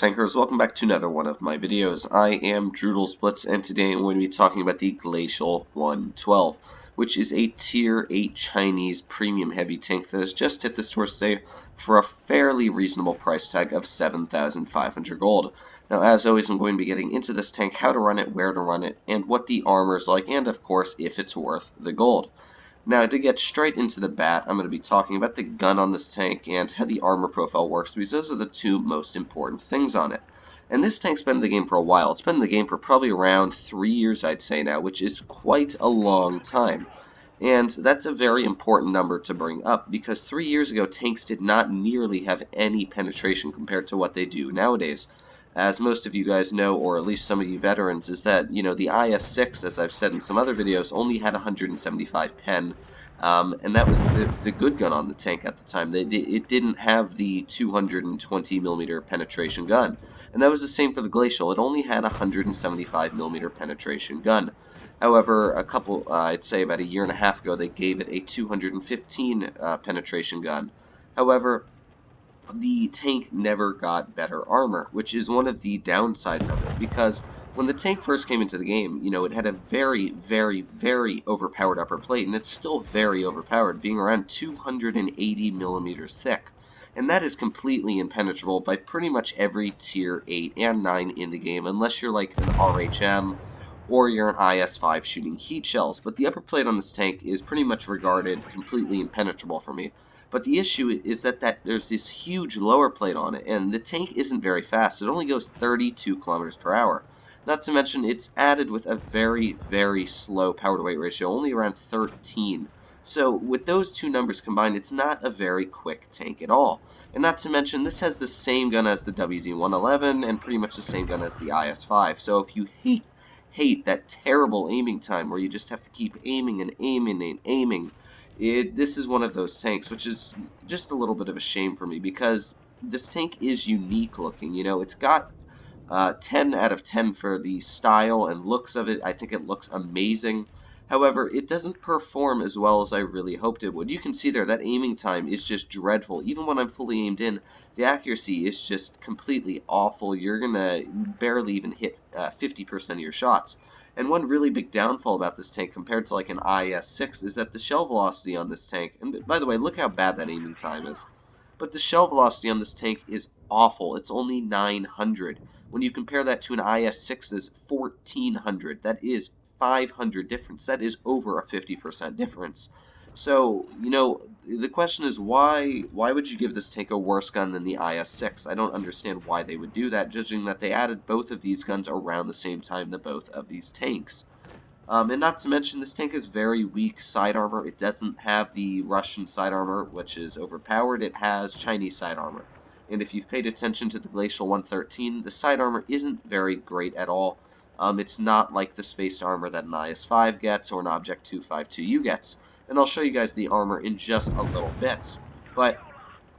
Tankers, welcome back to another one of my videos. I am Blitz, and today I'm going to be talking about the Glacial 112, which is a Tier 8 Chinese premium heavy tank that has just hit the store today for a fairly reasonable price tag of 7,500 gold. Now, as always, I'm going to be getting into this tank, how to run it, where to run it, and what the armor is like, and of course, if it's worth the gold. Now, to get straight into the bat, I'm going to be talking about the gun on this tank and how the armor profile works, because those are the two most important things on it. And this tank's been in the game for a while. It's been in the game for probably around 3 years, I'd say now, which is quite a long time. And that's a very important number to bring up, because 3 years ago, tanks did not nearly have any penetration compared to what they do nowadays. As most of you guys know, or at least some of you veterans, is that, the IS-6, as I've said in some other videos, only had 175 pen, and that was the good gun on the tank at the time. It didn't have the 220mm penetration gun, and that was the same for the Glacial. It only had a 175mm penetration gun. However, I'd say about a year and a half ago, they gave it a 215 penetration gun. However, the tank never got better armor, which is one of the downsides of it, because when the tank first came into the game, it had a very, very, very overpowered upper plate, and it's still very overpowered, being around 280 millimeters thick. And that is completely impenetrable by pretty much every tier 8 and 9 in the game, unless you're like an RHM, or you're an IS-5 shooting heat shells. But the upper plate on this tank is pretty much regarded completely impenetrable for me. But the issue is that there's this huge lower plate on it, and the tank isn't very fast. It only goes 32 kilometers per hour. Not to mention, it's added with a very, very slow power-to-weight ratio, only around 13. So with those two numbers combined, it's not a very quick tank at all. And not to mention, this has the same gun as the WZ-111, and pretty much the same gun as the IS-5. So if you hate that terrible aiming time where you just have to keep aiming and aiming and aiming, this is one of those tanks, which is just a little bit of a shame for me, because this tank is unique looking. It's got 10 out of 10 for the style and looks of it. I think it looks amazing. However, it doesn't perform as well as I really hoped it would. You can see there that aiming time is just dreadful. Even when I'm fully aimed in, the accuracy is just completely awful. You're going to barely even hit 50% of your shots. And one really big downfall about this tank compared to like an IS-6 is that the shell velocity on this tank, and by the way, look how bad that aiming time is, but the shell velocity on this tank is awful. It's only 900. When you compare that to an IS-6's 1400, that is 500 difference. That is over a 50% difference. So, the question is why would you give this tank a worse gun than the IS-6? I don't understand why they would do that, judging that they added both of these guns around the same time to both of these tanks. And not to mention, this tank is very weak side armor. It doesn't have the Russian side armor, which is overpowered. It has Chinese side armor. And if you've paid attention to the Glacial 113, the side armor isn't very great at all. It's not like the spaced armor that an IS-5 gets or an Object 252U gets. And I'll show you guys the armor in just a little bit. But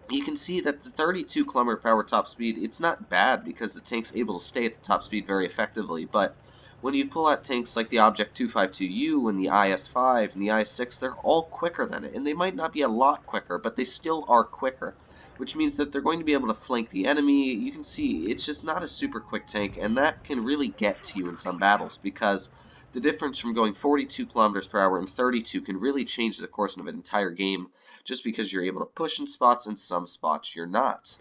you can see that the 32 kilometer per hour top speed, it's not bad because the tank's able to stay at the top speed very effectively. But when you pull out tanks like the Object 252U and the IS-5 and the IS-6, they're all quicker than it. And they might not be a lot quicker, but they still are quicker, which means that they're going to be able to flank the enemy. You can see it's just not a super quick tank, and that can really get to you in some battles, because the difference from going 42 kilometers per hour and 32 can really change the course of an entire game, just because you're able to push in spots and some spots you're not.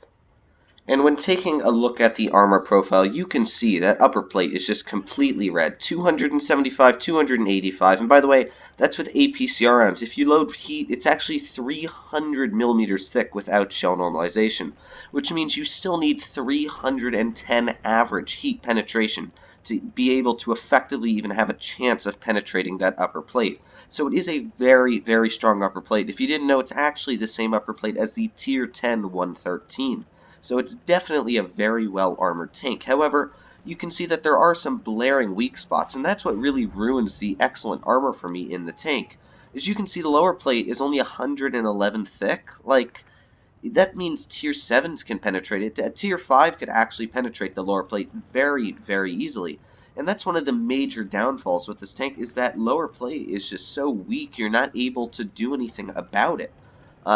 And when taking a look at the armor profile, you can see that upper plate is just completely red. 275, 285, and by the way, that's with APCR rounds. If you load heat, it's actually 300 millimeters thick without shell normalization, which means you still need 310 average heat penetration to be able to effectively even have a chance of penetrating that upper plate. So it is a very, very strong upper plate. If you didn't know, it's actually the same upper plate as the Tier 10 113. So it's definitely a very well armored tank. However, you can see that there are some blaring weak spots, and that's what really ruins the excellent armor for me in the tank. As you can see, the lower plate is only 111 thick. Like, that means Tier 7s can penetrate it. Tier 5 could actually penetrate the lower plate very, very easily. And that's one of the major downfalls with this tank, is that lower plate is just so weak, you're not able to do anything about it.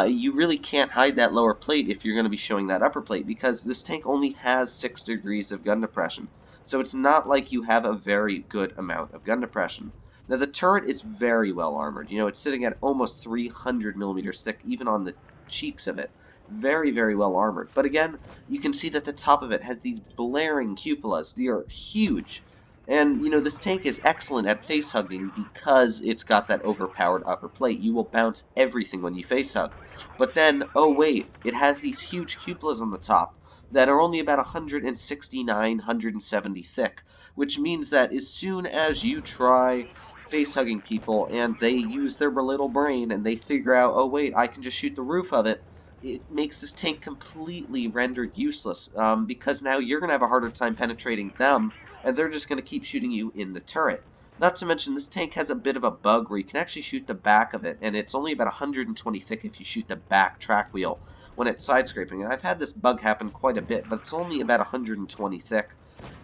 You really can't hide that lower plate if you're going to be showing that upper plate, because this tank only has 6 degrees of gun depression. So it's not like you have a very good amount of gun depression. Now the turret is very well armored. You know, it's sitting at almost 300 millimeters thick, even on the cheeks of it. Very, very well armored. But again, you can see that the top of it has these blaring cupolas. They are huge. And, you know, this tank is excellent at face hugging because it's got that overpowered upper plate. You will bounce everything when you face hug. But then, oh wait, it has these huge cupolas on the top that are only about 169, 170 thick, which means that as soon as you try face hugging people and they use their little brain and they figure out, oh wait, I can just shoot the roof of it, it makes this tank completely rendered useless, because now you're going to have a harder time penetrating them, and they're just going to keep shooting you in the turret. Not to mention, this tank has a bit of a bug where you can actually shoot the back of it, and it's only about 120 thick if you shoot the back track wheel when it's side scraping. And I've had this bug happen quite a bit, but it's only about 120 thick.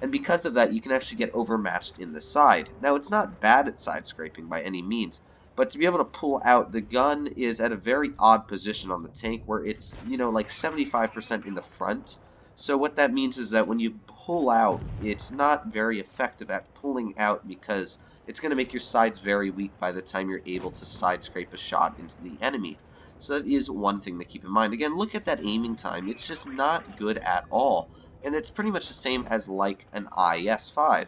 And because of that, you can actually get overmatched in the side. Now, it's not bad at side scraping by any means, but to be able to pull out, the gun is at a very odd position on the tank where it's, you know, like 75% in the front. So what that means is that when you pull out, it's not very effective at pulling out because it's going to make your sides very weak by the time you're able to side scrape a shot into the enemy. So that is one thing to keep in mind. Again, look at that aiming time. It's just not good at all. And it's pretty much the same as like an IS-5.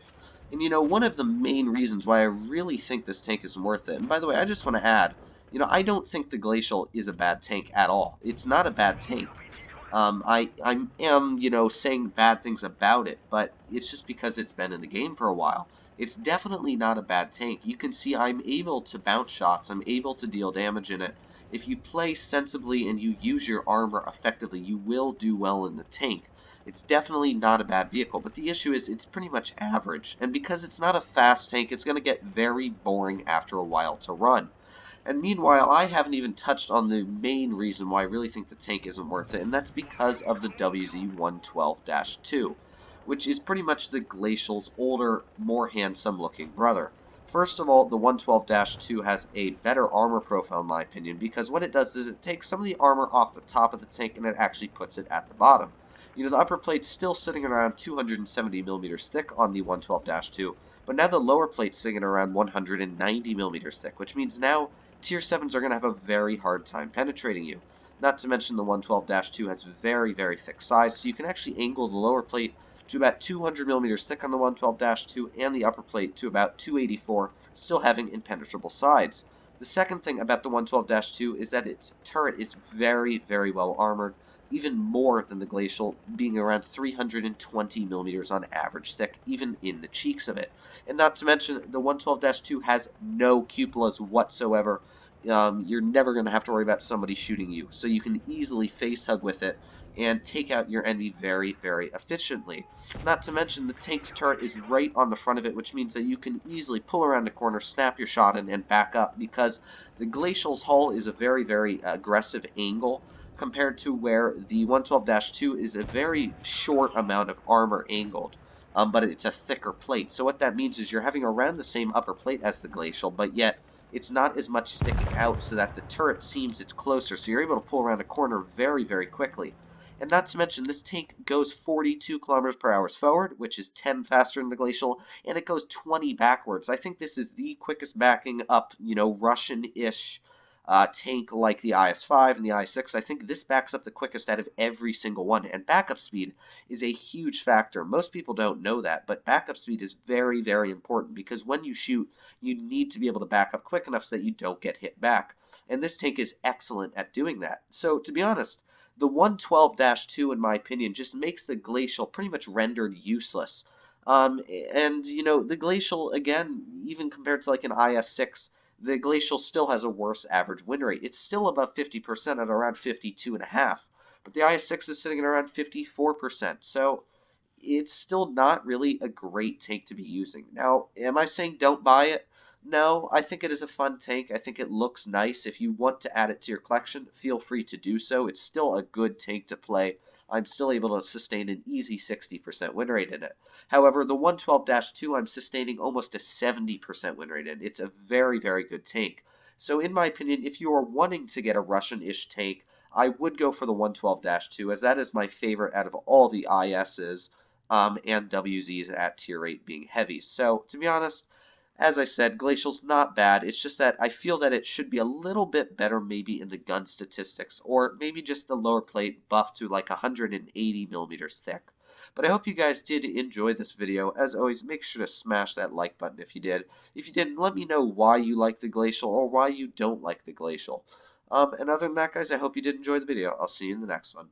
And you know, one of the main reasons why I really think this tank is worth it, and by the way, I just want to add, you know, I don't think the Glacial is a bad tank at all. It's not a bad tank. I am, you know, saying bad things about it, but it's just because it's been in the game for a while. It's definitely not a bad tank. You can see I'm able to bounce shots. I'm able to deal damage in it. If you play sensibly and you use your armor effectively, you will do well in the tank. It's definitely not a bad vehicle, but the issue is it's pretty much average. And because it's not a fast tank, it's going to get very boring after a while to run. And meanwhile, I haven't even touched on the main reason why I really think the tank isn't worth it, and that's because of the WZ-112-2, which is pretty much the Glacial's older, more handsome-looking brother. First of all, the 112-2 has a better armor profile, in my opinion, because what it does is it takes some of the armor off the top of the tank and it actually puts it at the bottom. You know, the upper plate's still sitting around 270 millimeters thick on the 112-2, but now the lower plate's sitting at around 190 millimeters thick, which means now Tier 7s are going to have a very hard time penetrating you. Not to mention the 112-2 has very, very thick sides, so you can actually angle the lower plate to about 200 millimeters thick on the 112-2 and the upper plate to about 284, still having impenetrable sides. The second thing about the 112-2 is that its turret is very, very well armored, even more than the Glacial, being around 320 millimeters on average thick, even in the cheeks of it. And not to mention, the 112-2 has no cupolas whatsoever. You're never going to have to worry about somebody shooting you, so you can easily face hug with it and take out your enemy very, very efficiently. Not to mention, the tank's turret is right on the front of it, which means that you can easily pull around the corner, snap your shot in, and back up, because the Glacial's hull is a very, very aggressive angle, compared to where the 112-2 is a very short amount of armor angled, but it's a thicker plate. So what that means is you're having around the same upper plate as the Glacial, but yet it's not as much sticking out so that the turret seems it's closer, so you're able to pull around a corner very, very quickly. And not to mention, this tank goes 42 kilometers per hour forward, which is 10 faster than the Glacial, and it goes 20 backwards. I think this is the quickest backing up, you know, Russian-ish tank like the IS-5 and the IS-6. I think this backs up the quickest out of every single one, and backup speed is a huge factor. Most people don't know that, but backup speed is very, very important, because when you shoot, you need to be able to back up quick enough so that you don't get hit back. And this tank is excellent at doing that. So, to be honest, the 112-2, in my opinion, just makes the Glacial pretty much rendered useless. And, you know, the Glacial, again, even compared to like an IS-6, the Glacial still has a worse average win rate. It's still above 50% at around 52.5%, but the IS-6 is sitting at around 54%. So it's still not really a great tank to be using. Now, am I saying don't buy it? No, I think it is a fun tank. I think it looks nice. If you want to add it to your collection, feel free to do so. It's still a good tank to play. I'm still able to sustain an easy 60% win rate in it. However, the 112-2, I'm sustaining almost a 70% win rate in. It's a very, very good tank. So in my opinion, if you are wanting to get a Russian-ish tank, I would go for the 112-2, as that is my favorite out of all the ISs and WZs at tier 8 being heavy. So to be honest, as I said, Glacial's not bad. It's just that I feel that it should be a little bit better maybe in the gun statistics, or maybe just the lower plate buffed to like 180 millimeters thick. But I hope you guys did enjoy this video. As always, make sure to smash that like button if you did. If you didn't, let me know why you like the Glacial or why you don't like the Glacial. And other than that, guys, I hope you did enjoy the video. I'll see you in the next one.